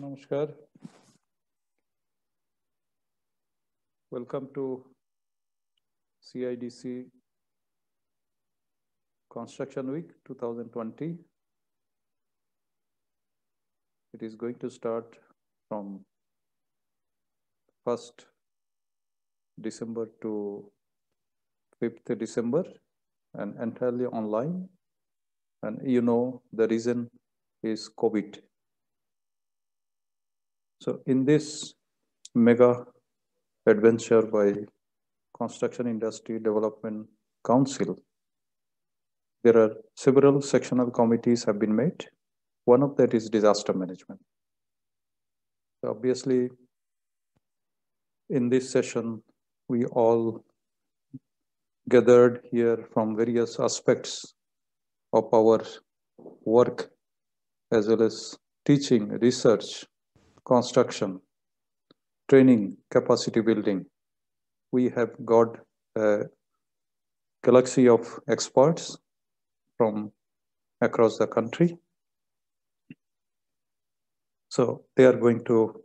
Namaskar. Welcome to CIDC Construction Week 2020. It is going to start from 1st December to 5th December and entirely online. And you know the reason is COVID. So in this mega adventure by Construction Industry Development Council, there are several sectional committees have been made. One of that is disaster management. So obviously, in this session, we all gathered here from various aspects of our work, as well as teaching, research, construction, training, capacity building. We have got a galaxy of experts from across the country. So they are going to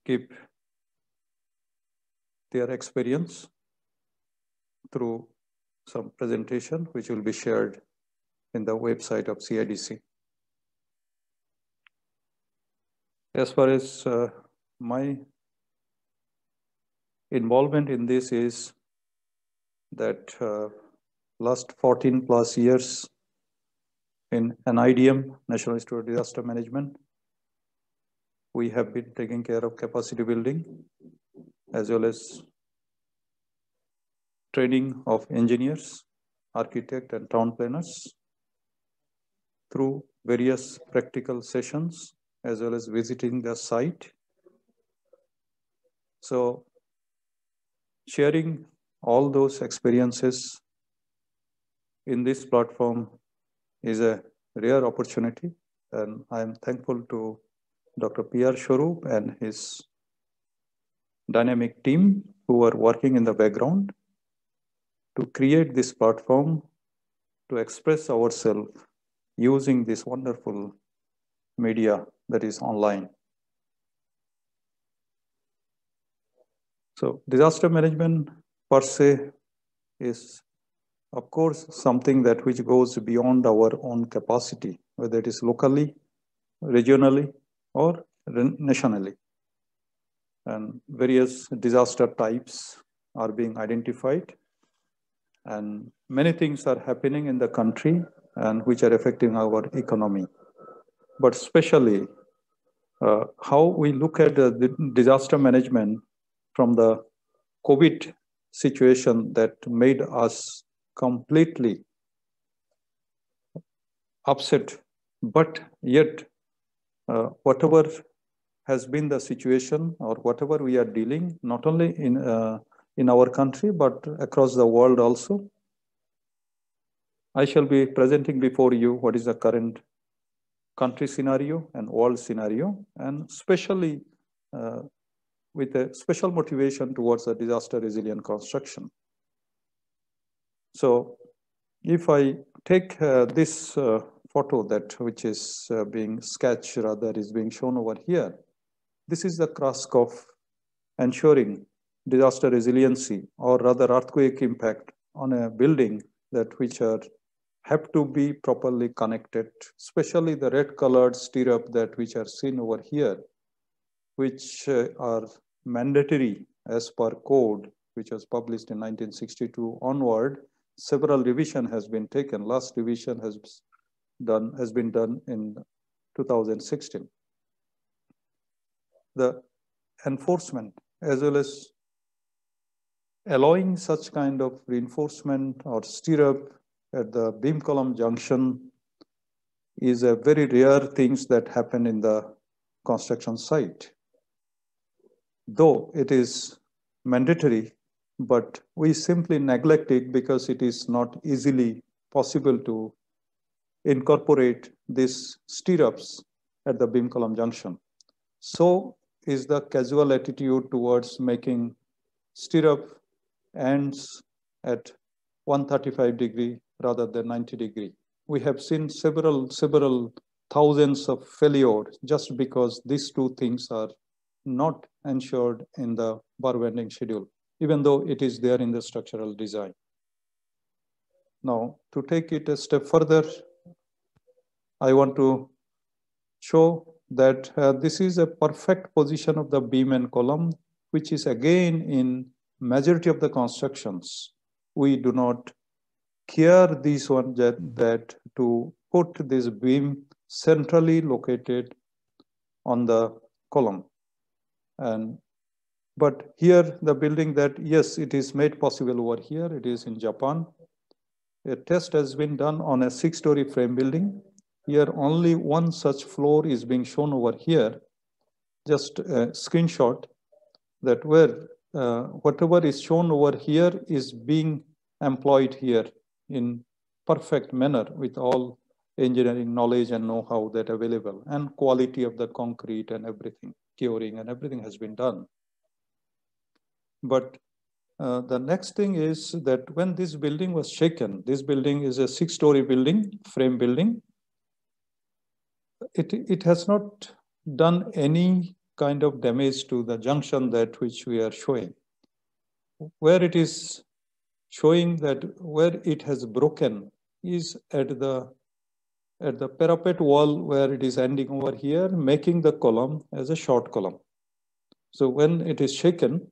give their experience through some presentation, which will be shared in the website of CIDC. As far as my involvement in this is that last 14 plus years in NIDM, National Institute of Disaster Management, we have been taking care of capacity building as well as training of engineers, architects, and town planners through various practical sessions as well as visiting the site. So sharing all those experiences in this platform is a rare opportunity, and I am thankful to Dr. P.R. Shorup and his dynamic team who are working in the background to create this platform to express ourselves using this wonderful media that is online. So disaster management per se is, of course, something that which goes beyond our own capacity, whether it is locally, regionally, or nationally. And various disaster types are being identified, and many things are happening in the country and which are affecting our economy. But especially how we look at the disaster management from the COVID situation that made us completely upset, but yet whatever has been the situation or whatever we are dealing, not only in our country, but across the world also. I shall be presenting before you what is the current country scenario and world scenario, and especially with a special motivation towards a disaster resilient construction. So if I take this photo that which is being sketched, rather is being shown over here, this is the task of ensuring disaster resiliency, or rather earthquake impact on a building that which have to be properly connected, especially the red colored stirrup that which are seen over here, which are mandatory as per code, which was published in 1962 onward. Several revision has been taken. Last revision has been done in 2016. The enforcement as well as allowing such kind of reinforcement or stirrup at the beam column junction is a very rare things that happen in the construction site. Though it is mandatory, but we simply neglect it because it is not easily possible to incorporate these stirrups at the beam column junction. So is the casual attitude towards making stirrup ends at 135 degree rather than 90 degree. We have seen several thousands of failures just because these two things are not ensured in the bar bending schedule, even though it is there in the structural design. Now, to take it a step further, I want to show that this is a perfect position of the beam and column, which is again in majority of the constructions. We do not care this one that to put this beam centrally located on the column. But here the building that, yes, it is made possible over here. It is in Japan. A test has been done on a 6-story frame building. Here only one such floor is being shown over here. Just a screenshot that where whatever is shown over here is being employed here in perfect manner with all engineering knowledge and know-how that available, and quality of the concrete and everything, curing and everything has been done. But the next thing is that when this building was shaken, this building is a 6-story building, frame building. It has not done any kind of damage to the junction that which we are showing. Where it is showing that where it has broken is at the parapet wall where it is ending over here, making the column as a short column. So when it is shaken,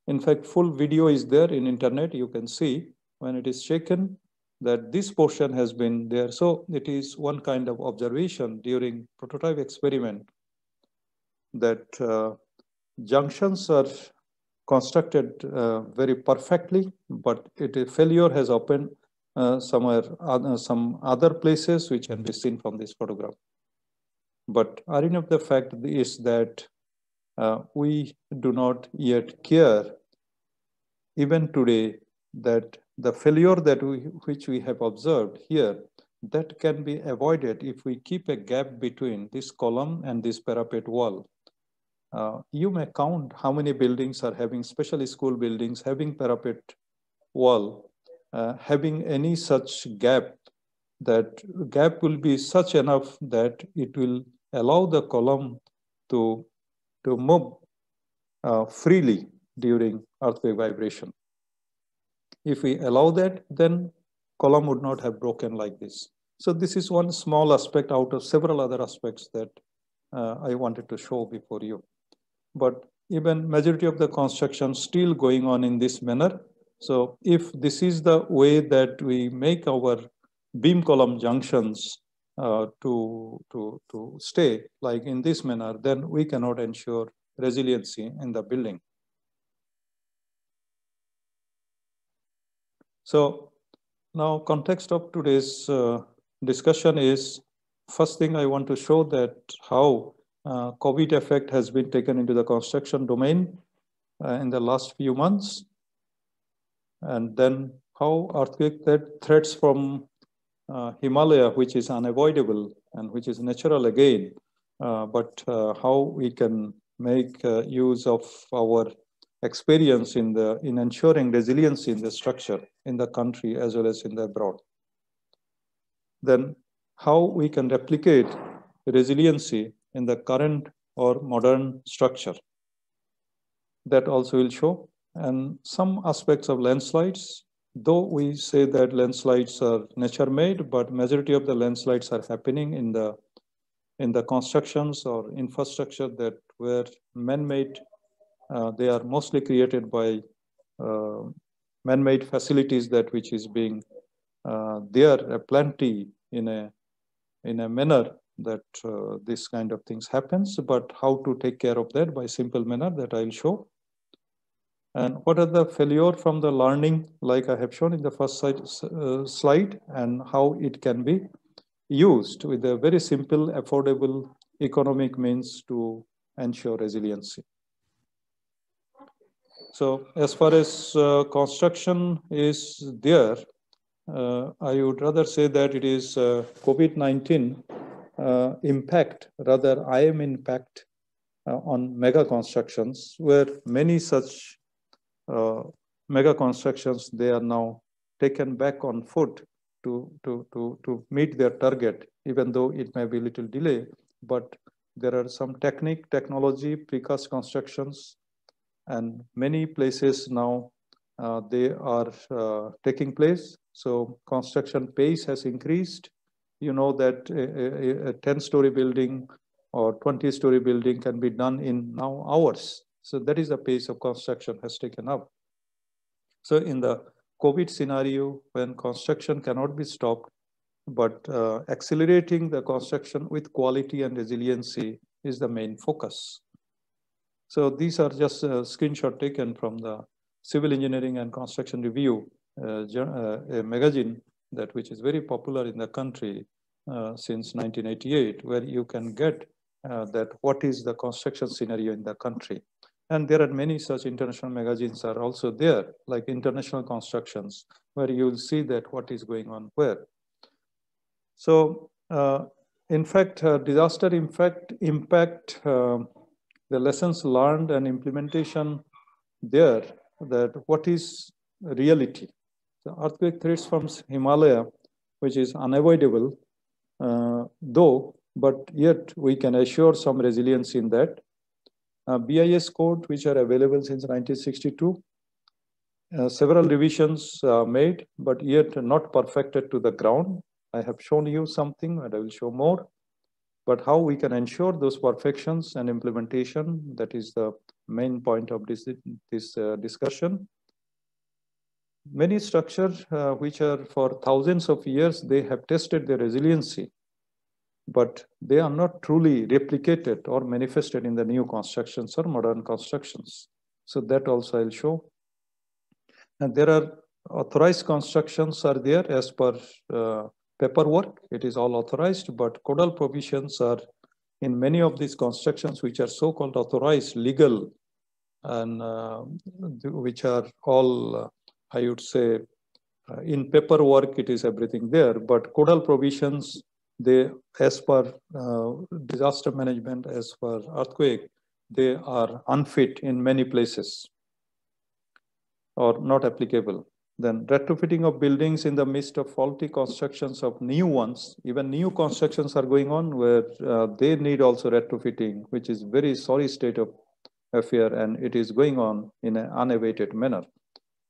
in fact, full video is there in internet. You can see when it is shaken that this portion has been there. So it is one kind of observation during prototype experiment that junctions are constructed very perfectly, but a failure has opened somewhere, some other places which can be seen from this photograph. But irony of the fact is that we do not yet care, even today, that the failure that which we have observed here, that can be avoided if we keep a gap between this column and this parapet wall. You may count how many buildings are having, especially school buildings, having parapet wall, having any such gap. That gap will be such enough that it will allow the column to move freely during earthquake vibration. If we allow that, then column would not have broken like this. So this is one small aspect out of several other aspects that I wanted to show before you. But even majority of the construction still going on in this manner. So if this is the way that we make our beam column junctions to stay like in this manner, then we cannot ensure resiliency in the building. So now context of today's discussion is, first thing I want to show that how COVID effect has been taken into the construction domain in the last few months. And then how earthquake threats from Himalaya, which is unavoidable and which is natural again, but how we can make use of our experience in ensuring resiliency in the structure in the country as well as in the abroad. Then how we can replicate resiliency in the current or modern structure. That also will show. And some aspects of landslides, though we say that landslides are nature-made, but majority of the landslides are happening in the constructions or infrastructure that were man-made. They are mostly created by man-made facilities that which is being there plenty in a manner that this kind of things happens. But how to take care of that by simple manner that I'll show. And what are the failure from the learning, like I have shown in the first slide, and how it can be used with a very simple, affordable, economic means to ensure resiliency. So as far as construction is there, I would rather say that it is COVID-19 impact, rather IM impact on mega constructions, where many such mega constructions, they are now taken back on foot to meet their target, even though it may be a little delay. But there are some technology, precast constructions, and many places now they are taking place. So construction pace has increased. You know that a 10-story building or 20-story building can be done in now hours. So that is the pace of construction has taken up. So in the COVID scenario, when construction cannot be stopped, but accelerating the construction with quality and resiliency is the main focus. So these are just a screenshot taken from the Civil Engineering and Construction Review, a magazine that which is very popular in the country since 1988, where you can get that what is the construction scenario in the country. And there are many such international magazines are also there, like International Constructions, where you will see that what is going on where. So in fact, disaster impact, the lessons learned and implementation there, that what is reality. The earthquake threats from Himalaya, which is unavoidable, though, but yet we can assure some resilience in that. BIS code, which are available since 1962, several revisions made, but yet not perfected to the ground. I have shown you something, and I will show more. But how we can ensure those perfections and implementation, that is the main point of this discussion. Many structures which are for thousands of years, they have tested their resiliency, but they are not truly replicated or manifested in the new constructions or modern constructions. So that also I'll show. And there are authorized constructions are there as per paperwork. It is all authorized, but codal provisions are in many of these constructions which are so-called authorized, legal, and which are all, I would say, in paperwork, it is everything there, but codal provisions, they, as per disaster management, as per earthquake, they are unfit in many places or not applicable. Then retrofitting of buildings in the midst of faulty constructions of new ones, even new constructions are going on where they need also retrofitting, which is very sorry state of affair, and it is going on in an unabated manner.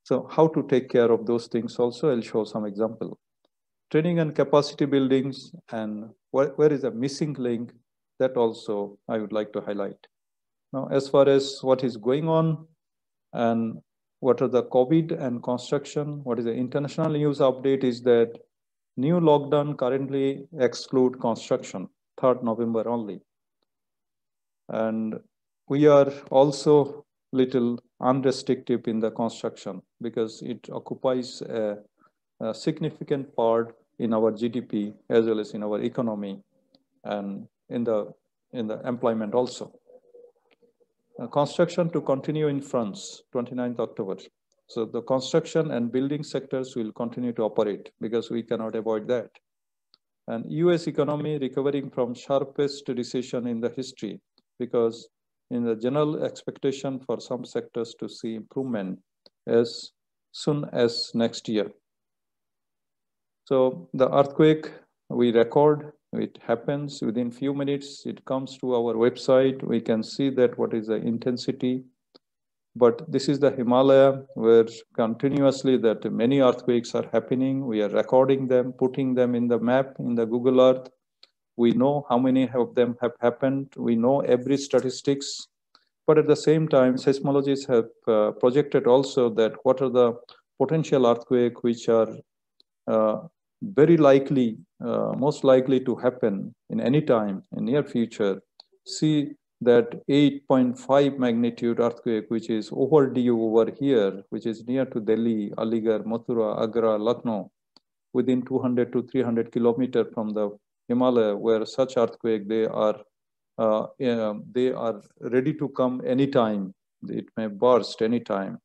So how to take care of those things also, I'll show some example. Training and capacity buildings, and where is the missing link, that also I would like to highlight. Now, as far as what is going on and what are the COVID and construction, what is the international news update is that new lockdown currently exclude construction, 3rd November only. And we are also little unrestrictive in the construction because it occupies a significant part in our GDP as well as in our economy and in the employment also. Construction to continue in France, 29th October. So the construction and building sectors will continue to operate because we cannot avoid that. And US economy recovering from sharpest recession in the history, because in the general expectation for some sectors to see improvement as soon as next year. So the earthquake we record, it happens within few minutes, it comes to our website, we can see that what is the intensity. But this is the Himalaya where continuously that many earthquakes are happening. We are recording them, putting them in the map, in the Google Earth. We know how many of them have happened. We know every statistics. But at the same time, seismologists have projected also that what are the potential earthquakes which are very likely, most likely to happen in any time in near future. See that 8.5 magnitude earthquake, which is overdue over here, which is near to Delhi, Aligarh, Mathura, Agra, Lucknow, within 200 to 300 kilometers from the Himalaya, where such earthquake, they are ready to come anytime. It may burst anytime.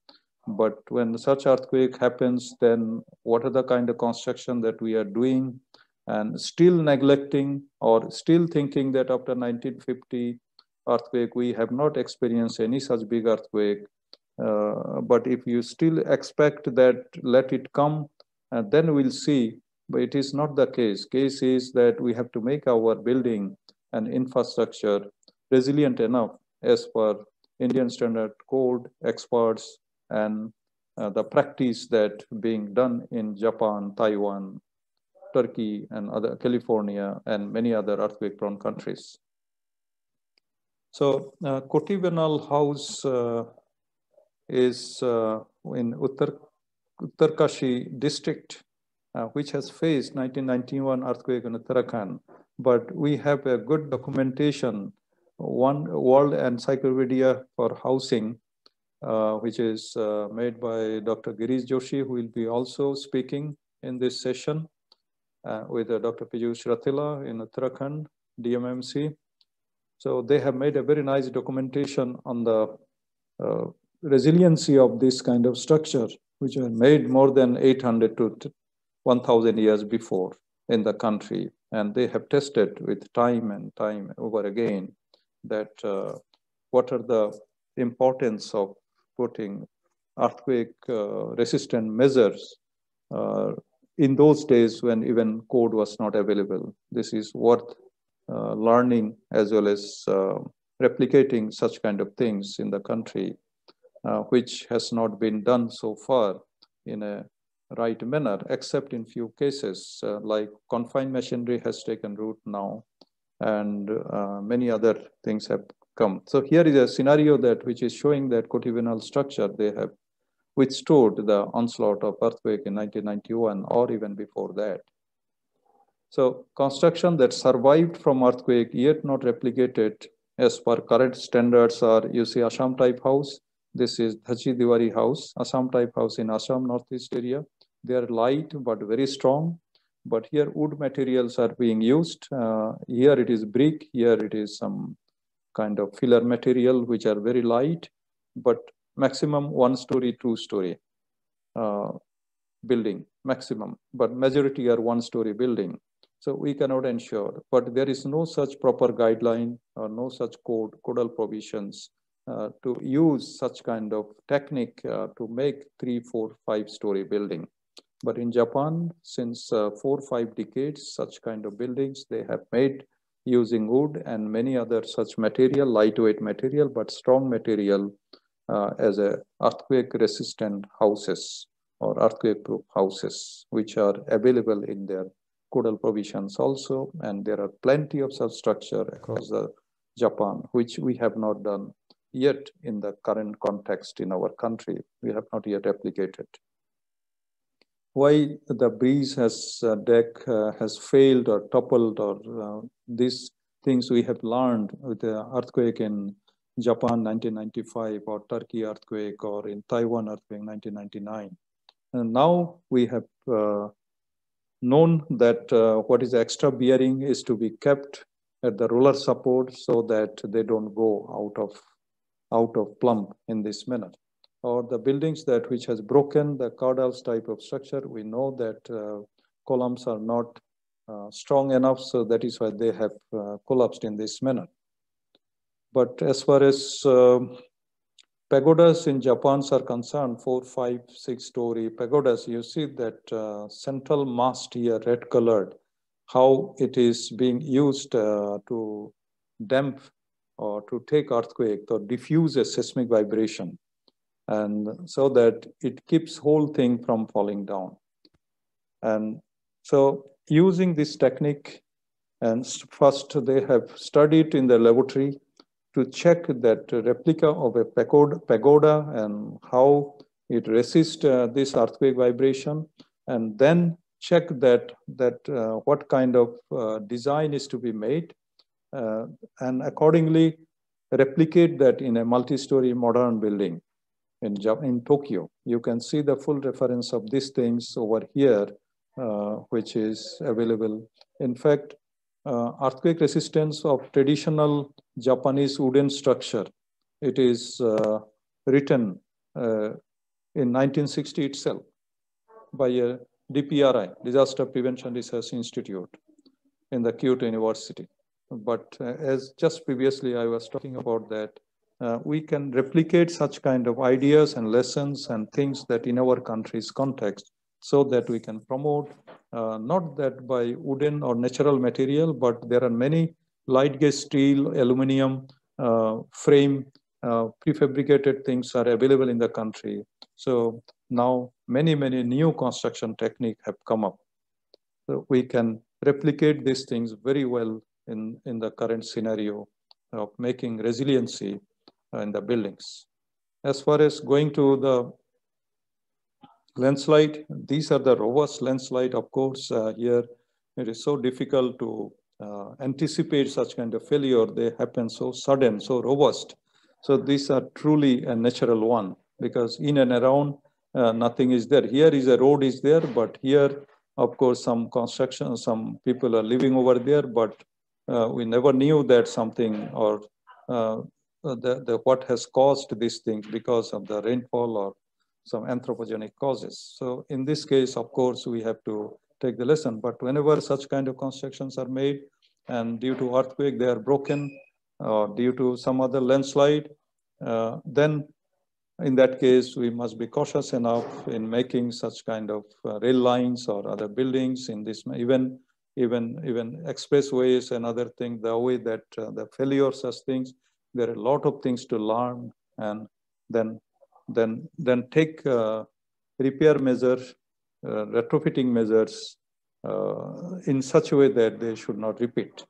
But when such earthquake happens, then what are the kind of construction that we are doing and still neglecting or still thinking that after 1950 earthquake, we have not experienced any such big earthquake. But if you still expect that, let it come, then we'll see But it is not the case. Case is that we have to make our building and infrastructure resilient enough as per Indian Standard Code experts and the practice that being done in Japan, Taiwan, Turkey, and other California, and many other earthquake-prone countries. So, Kotivenal House is in Uttarkashi district, which has faced 1991 earthquake in Uttarakhand. But we have a good documentation, one World Encyclopedia for Housing, which is made by Dr. Girish Joshi, who will be also speaking in this session with Dr. Piyush Ratila in Uttarakhand, DMMC. So they have made a very nice documentation on the resiliency of this kind of structure, which are made more than 800 to 1,000 years before in the country. And they have tested with time and time over again that what are the importance of putting earthquake resistant measures in those days when even code was not available. This is worth learning as well as replicating such kind of things in the country, which has not been done so far in a right manner, except in few cases, like confined machinery has taken root now, and many other things have come. So here is a scenario that which is showing that Kotivenal structure, they have withstood the onslaught of earthquake in 1991 or even before that. So construction that survived from earthquake yet not replicated as per current standards are, you see, Assam type house. This is Dhachi Diwari house, Assam type house in Assam northeast area. They are light but very strong. But here wood materials are being used. Here it is brick, here it is some kind of filler material which are very light, but maximum 1 story, 2 story building maximum, but majority are 1 story building. So we cannot ensure, but there is no such proper guideline or no such codal provisions to use such kind of technique to make 3, 4, 5 story building. But in Japan, since 4 or 5 decades, such kind of buildings they have made using wood and many other such material, lightweight material, but strong material as a earthquake resistant houses or earthquake proof houses, which are available in their codal provisions also. And there are plenty of such structure across the Japan, which we have not done yet in the current context in our country. We have not yet replicated. Why the breeze has deck has failed or toppled or these things we have learned with the earthquake in Japan 1995 or Turkey earthquake or in Taiwan earthquake 1999. And now we have known that what is extra bearing is to be kept at the roller support so that they don't go out of plumb in this manner. Or the buildings that which has broken the cardals type of structure, we know that columns are not strong enough, so that is why they have collapsed in this manner. But as far as pagodas in Japan are concerned, 4, 5, 6 story pagodas, you see that central mast here, red colored, how it is being used to damp or to take earthquake or diffuse a seismic vibration. And so that it keeps whole thing from falling down. And so using this technique, and first they have studied in the laboratory to check that replica of a pagoda and how it resists this earthquake vibration, and then check that what kind of design is to be made, and accordingly replicate that in a multi-story modern building. In Tokyo, you can see the full reference of these things over here, which is available. In fact, earthquake resistance of traditional Japanese wooden structure, it is written in 1960 itself by a DPRI, Disaster Prevention Research Institute in the Kyoto University. But as just previously I was talking about that, we can replicate such kind of ideas and lessons and things that in our country's context, so that we can promote not that by wooden or natural material, but there are many light gauge steel, aluminum, frame, prefabricated things are available in the country. So now many new construction techniques have come up. So we can replicate these things very well in the current scenario of making resiliency in the buildings. As far as going to the landslide, these are the robust landslide. Of course, here it is so difficult to anticipate such kind of failure. They happen so sudden, so robust. So these are truly a natural one, because in and around nothing is there. Here is a road is there, but here, of course, some construction, some people are living over there, but we never knew that something or what has caused these things because of the rainfall or some anthropogenic causes. So in this case, of course, we have to take the lesson. But whenever such kind of constructions are made and due to earthquake, they are broken, or due to some other landslide, then in that case, we must be cautious enough in making such kind of rail lines or other buildings in this, even expressways and other things, the way that the failure such things, there are a lot of things to learn, and then take repair measures, retrofitting measures in such a way that they should not repeat.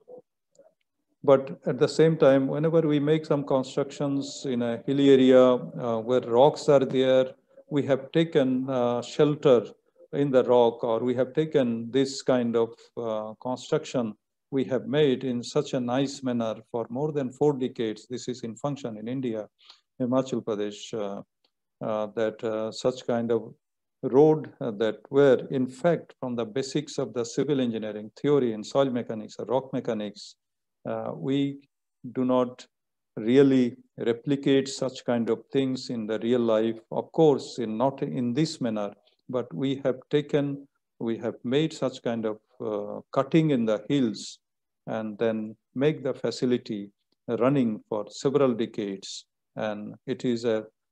But at the same time, whenever we make some constructions in a hilly area where rocks are there, we have taken shelter in the rock, or we have taken this kind of construction we have made in such a nice manner for more than 4 decades. This is in function in India, Himachal Pradesh, that such kind of road that were, in fact, from the basics of the civil engineering theory in soil mechanics or rock mechanics, we do not really replicate such kind of things in the real life. Of course, not in this manner, but we have made such kind of cutting in the hills and then make the facility running for several decades. And it is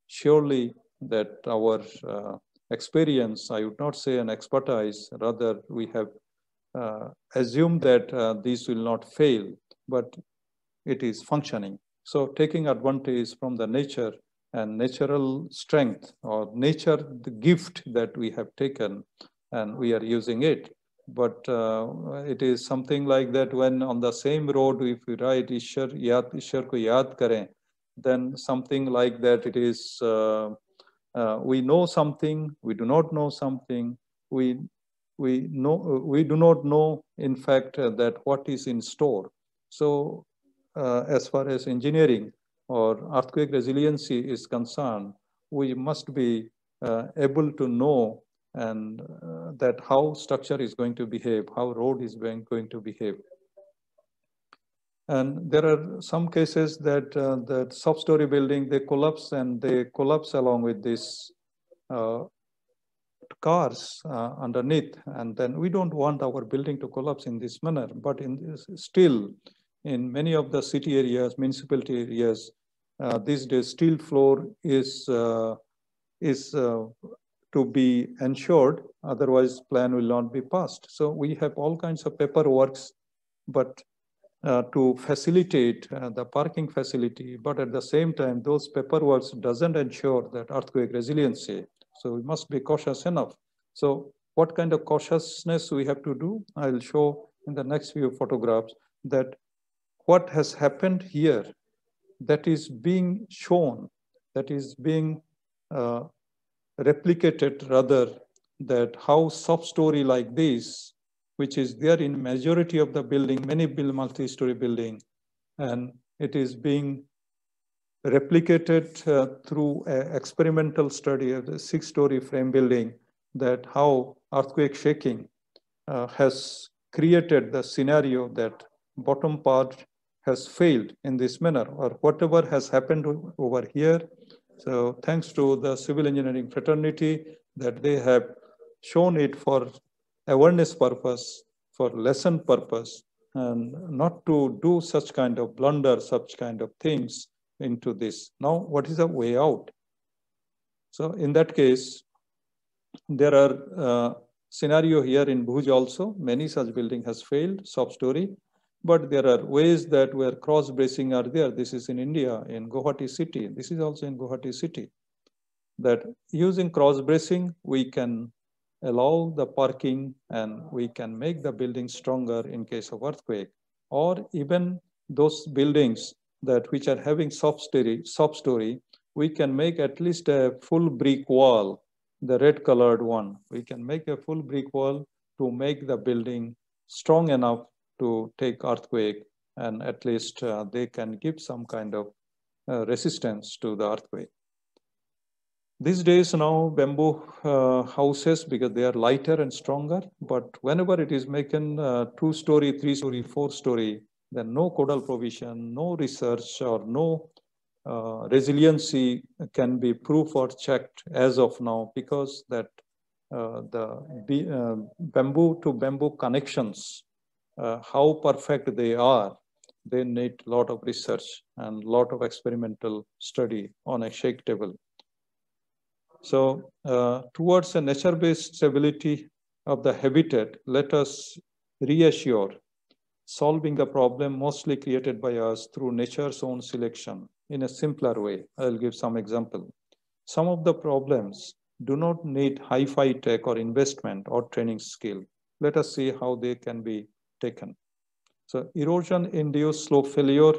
surely that our experience, I would not say an expertise, rather we have assumed that these will not fail, but it is functioning. So taking advantage from the nature and natural strength, or nature, the gift that we have taken, and we are using it. But it is something like that when on the same road, if we write Ishwar ko yaad kare, then something like that it is, we know something, we do not know something, we do not know, in fact, that what is in store. So as far as engineering or earthquake resiliency is concerned, we must be able to know and that how structure is going to behave, how road is going to behave. And there are some cases that that sub-story building, they collapse, and they collapse along with this cars underneath. And then we don't want our building to collapse in this manner. But still, in many of the city areas, municipality areas, these days steel floor is to be ensured. Otherwise, plan will not be passed. So we have all kinds of paperworks, but to facilitate the parking facility, but at the same time, those paperwork doesn't ensure that earthquake resiliency. So we must be cautious enough. So what kind of cautiousness we have to do? I'll show in the next few photographs that what has happened here, that is being shown, that is being replicated rather, that how sub-story like this, which is there in majority of the building, many multi-story building, and it is being replicated through an experimental study of the 6-story frame building, that how earthquake shaking has created the scenario that bottom part has failed in this manner, or whatever has happened over here. So thanks to the civil engineering fraternity that they have shown it for awareness purpose, for lesson purpose, and not to do such kind of blunder, such kind of things into this. Now, what is the way out? So in that case, there are scenario here in Bhuj also. Many such building has failed, soft story. But there are ways that where cross bracing are there. This is in India, in Guwahati city. This is also in Guwahati city. That using cross bracing, we can allow the parking and we can make the building stronger in case of earthquake. Or even those buildings that which are having soft story, we can make at least a full brick wall, the red colored one. We can make a full brick wall to make the building strong enough to take earthquake, and at least they can give some kind of resistance to the earthquake. These days now bamboo houses, because they are lighter and stronger, but whenever it is making 2-story, 3-story, 4-story, then no codal provision, no research or no resiliency can be proved or checked as of now, because that the bamboo to bamboo connections, how perfect they are, they need a lot of research and a lot of experimental study on a shake table. So towards a nature-based stability of the habitat, let us reassure solving the problem mostly created by us through nature's own selection in a simpler way. I'll give some example. Some of the problems do not need hi-fi tech or investment or training skill. Let us see how they can be taken. So erosion-induced slope failure,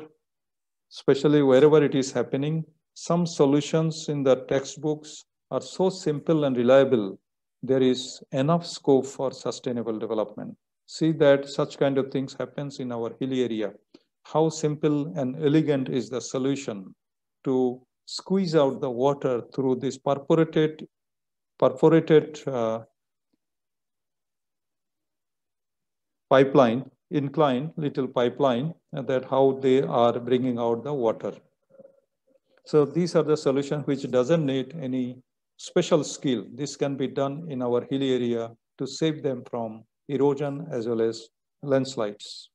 especially wherever it is happening, some solutions in the textbooks are so simple and reliable, there is enough scope for sustainable development. See that such kind of things happens in our hilly area. How simple and elegant is the solution to squeeze out the water through this perforated pipeline, inclined little pipeline, and that how they are bringing out the water. So these are the solutions which doesn't need any special skill. This can be done in our hilly area to save them from erosion as well as landslides.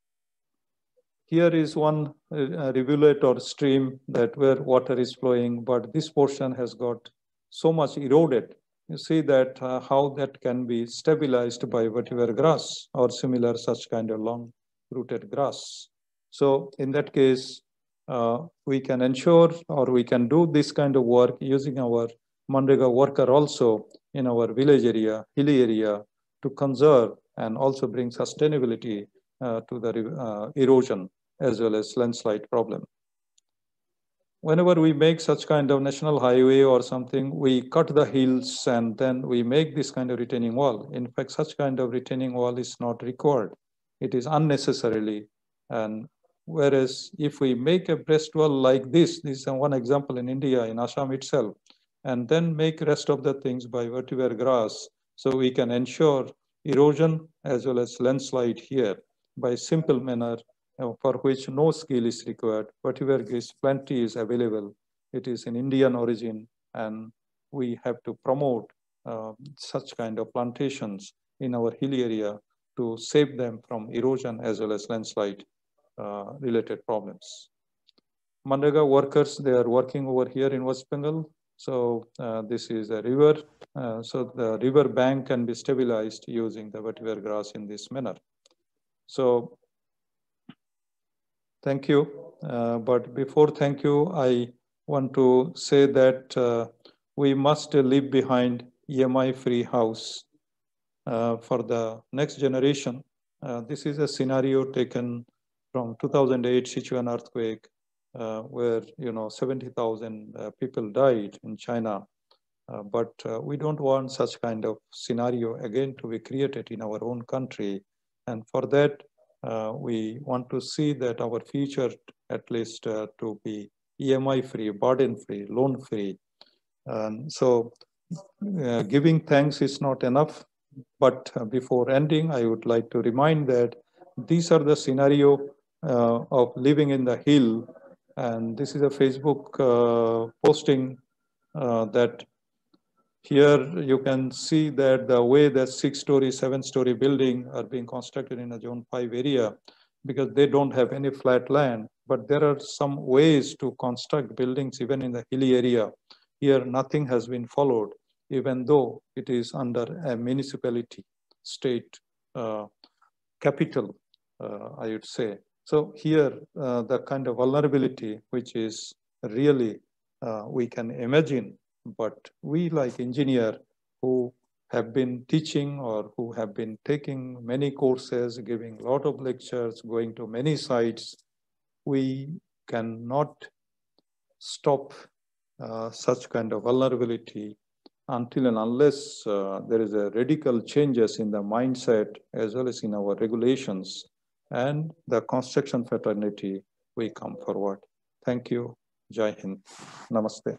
Here is one rivulet or stream that where water is flowing, but this portion has got so much eroded. You see that how that can be stabilized by vetiver grass or similar such kind of long-rooted grass. So in that case, we can ensure or we can do this kind of work using our Manrega worker also in our village area, hilly area, to conserve and also bring sustainability to the erosion as well as landslide problem. Whenever we make such kind of national highway or something, we cut the hills and then we make this kind of retaining wall. In fact, such kind of retaining wall is not required. It is unnecessarily. And whereas if we make a breast wall like this is one example in India, in Assam itself, and then make rest of the things by vetiver grass, so we can ensure erosion as well as landslide here by simple manner, for which no skill is required. Whatever is plenty is available. It is in Indian origin, and we have to promote such kind of plantations in our hilly area to save them from erosion as well as landslide related problems. Manrega workers, they are working over here in West Bengal. So this is a river. So the river bank can be stabilized using the vetiver grass in this manner. So thank you. But before thank you, I want to say that we must leave behind EMI-free house for the next generation. This is a scenario taken from 2008 Sichuan earthquake, where 70,000 people died in China. But we don't want such kind of scenario again to be created in our own country. And for that, we want to see that our future, at least to be EMI-free, burden-free, loan-free. And so giving thanks is not enough. But before ending, I would like to remind that these are the scenario of living in the hill. And this is a Facebook posting that here you can see that the way that 6-story, 7-story building are being constructed in a Zone 5 area, because they don't have any flat land. But there are some ways to construct buildings even in the hilly area. Here nothing has been followed, even though it is under a municipality. state capital, I would say. So here, the kind of vulnerability, which is really we can imagine, but we like engineer who have been teaching or who have been taking many courses, giving a lot of lectures, going to many sites, we cannot stop such kind of vulnerability until and unless there is a radical changes in the mindset as well as in our regulations and the construction fraternity, we come forward. Thank you. Jai Hind. Namaste.